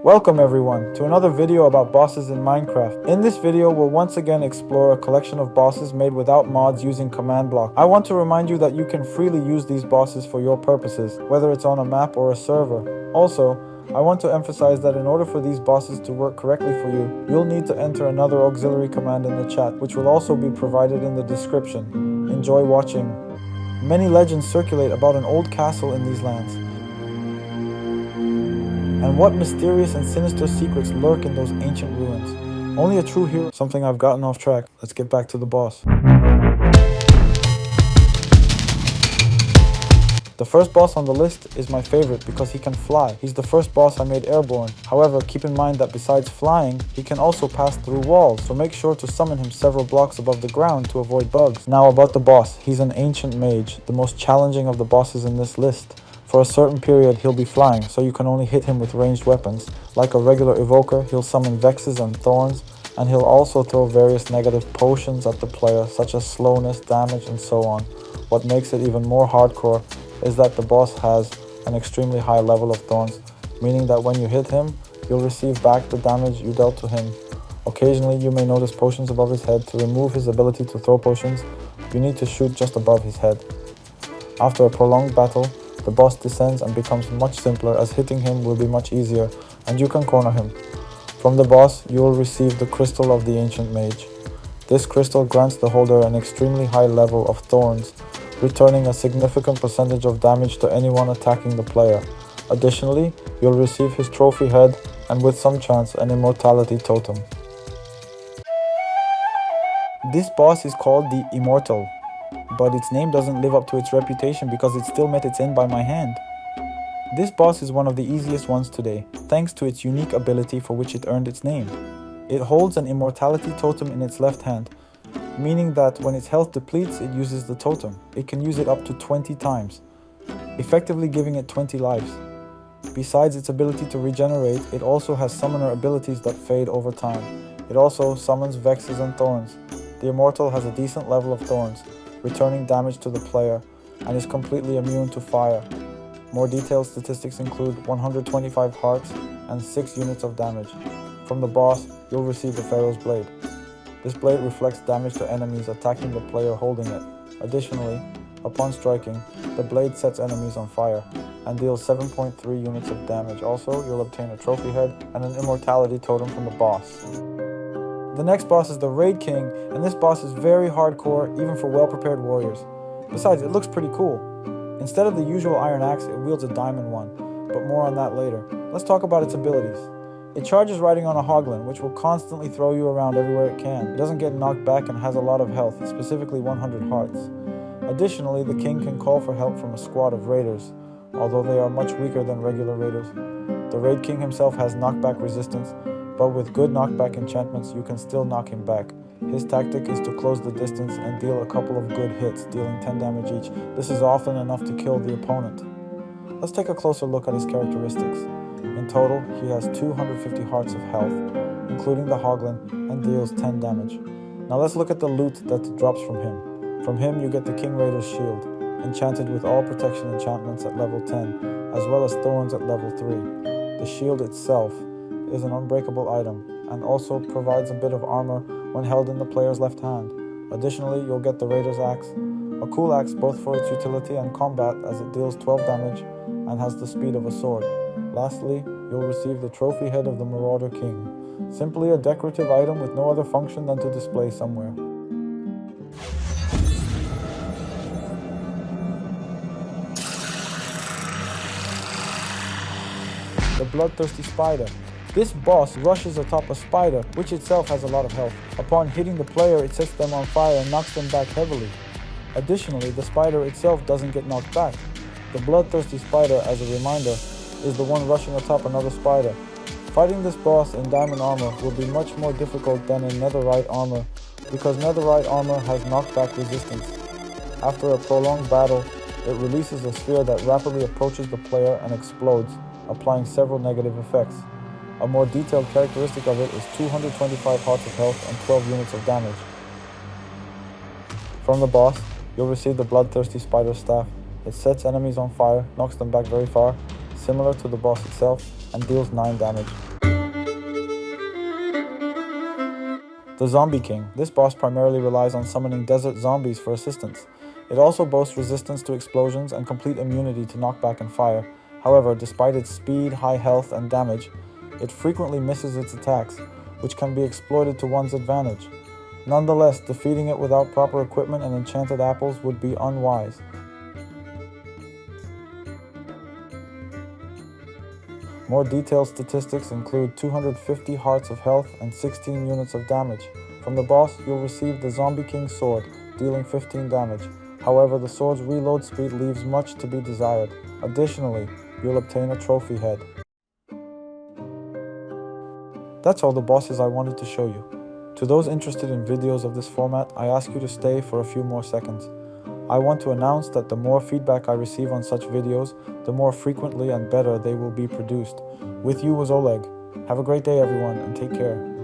Welcome everyone to another video about bosses in Minecraft. In this video, we'll once again explore a collection of bosses made without mods using command block. I want to remind you that you can freely use these bosses for your purposes, whether it's on a map or a server. Also, I want to emphasize that in order for these bosses to work correctly for you, you'll need to enter another auxiliary command in the chat, which will also be provided in the description. Enjoy watching. Many legends circulate about an old castle in these lands. And what mysterious and sinister secrets lurk in those ancient ruins. Only a true hero. Something I've gotten off track. Let's get back to the boss. The first boss on the list is my favorite because he can fly. He's the first boss I made airborne. However, keep in mind that besides flying, he can also pass through walls, so make sure to summon him several blocks above the ground to avoid bugs. Now about the boss. He's an ancient mage, the most challenging of the bosses in this list. For a certain period, he'll be flying, so you can only hit him with ranged weapons. Like a regular evoker, he'll summon vexes and thorns, and he'll also throw various negative potions at the player, such as slowness, damage, and so on. What makes it even more hardcore is that the boss has an extremely high level of thorns, meaning that when you hit him, you'll receive back the damage you dealt to him. Occasionally, you may notice potions above his head. To remove his ability to throw potions, you need to shoot just above his head. After a prolonged battle, the boss descends and becomes much simpler, as hitting him will be much easier and you can corner him. From the boss, you will receive the Crystal of the Ancient Mage. This crystal grants the holder an extremely high level of thorns, returning a significant percentage of damage to anyone attacking the player. Additionally, you'll receive his trophy head and with some chance an immortality totem. This boss is called the Immortal, but its name doesn't live up to its reputation because it still met its end by my hand. This boss is one of the easiest ones today, thanks to its unique ability for which it earned its name. It holds an immortality totem in its left hand, meaning that when its health depletes, it uses the totem. It can use it up to 20 times, effectively giving it 20 lives. Besides its ability to regenerate, it also has summoner abilities that fade over time. It also summons vexes and thorns. The Immortal has a decent level of thorns, returning damage to the player, and is completely immune to fire. More detailed statistics include 125 hearts and 6 units of damage. From the boss, you'll receive the Pharaoh's Blade. This blade reflects damage to enemies attacking the player holding it. Additionally, upon striking, the blade sets enemies on fire and deals 7.3 units of damage. Also, you'll obtain a trophy head and an immortality totem from the boss. The next boss is the Raid King, and this boss is very hardcore even for well-prepared warriors. Besides, it looks pretty cool. Instead of the usual iron axe, it wields a diamond one, but more on that later. Let's talk about its abilities. It charges riding on a hoglin, which will constantly throw you around everywhere it can. It doesn't get knocked back and has a lot of health, specifically 100 hearts. Additionally, the king can call for help from a squad of raiders, although they are much weaker than regular raiders. The Raid King himself has knockback resistance, but with good knockback enchantments, you can still knock him back. His tactic is to close the distance and deal a couple of good hits, dealing 10 damage each. This is often enough to kill the opponent. Let's take a closer look at his characteristics. In total, he has 250 hearts of health, including the hoglin, and deals 10 damage. Now let's look at the loot that drops from him. From him, you get the King Raider's shield, enchanted with all protection enchantments at level 10, as well as thorns at level 3. The shield itself is an unbreakable item and also provides a bit of armor when held in the player's left hand. Additionally, you'll get the Raider's Axe, a cool axe both for its utility and combat as it deals 12 damage and has the speed of a sword. Lastly, you'll receive the trophy head of the Marauder King, simply a decorative item with no other function than to display somewhere. The Bloodthirsty Spider. This boss rushes atop a spider, which itself has a lot of health. Upon hitting the player, it sets them on fire and knocks them back heavily. Additionally, the spider itself doesn't get knocked back. The Bloodthirsty Spider, as a reminder, is the one rushing atop another spider. Fighting this boss in diamond armor will be much more difficult than in netherite armor, because netherite armor has knockback resistance. After a prolonged battle, it releases a sphere that rapidly approaches the player and explodes, applying several negative effects. A more detailed characteristic of it is 225 hearts of health and 12 units of damage. From the boss, you'll receive the Bloodthirsty Spider Staff. It sets enemies on fire, knocks them back very far, similar to the boss itself, and deals 9 damage. The Zombie King. This boss primarily relies on summoning desert zombies for assistance. It also boasts resistance to explosions and complete immunity to knockback and fire. However, despite its speed, high health, and damage, it frequently misses its attacks, which can be exploited to one's advantage. Nonetheless, defeating it without proper equipment and enchanted apples would be unwise. More detailed statistics include 250 hearts of health and 16 units of damage. From the boss, you'll receive the Zombie King's sword, dealing 15 damage. However, the sword's reload speed leaves much to be desired. Additionally, you'll obtain a trophy head. That's all the bosses I wanted to show you. To those interested in videos of this format, I ask you to stay for a few more seconds. I want to announce that the more feedback I receive on such videos, the more frequently and better they will be produced. With you was Oleg. Have a great day everyone and take care.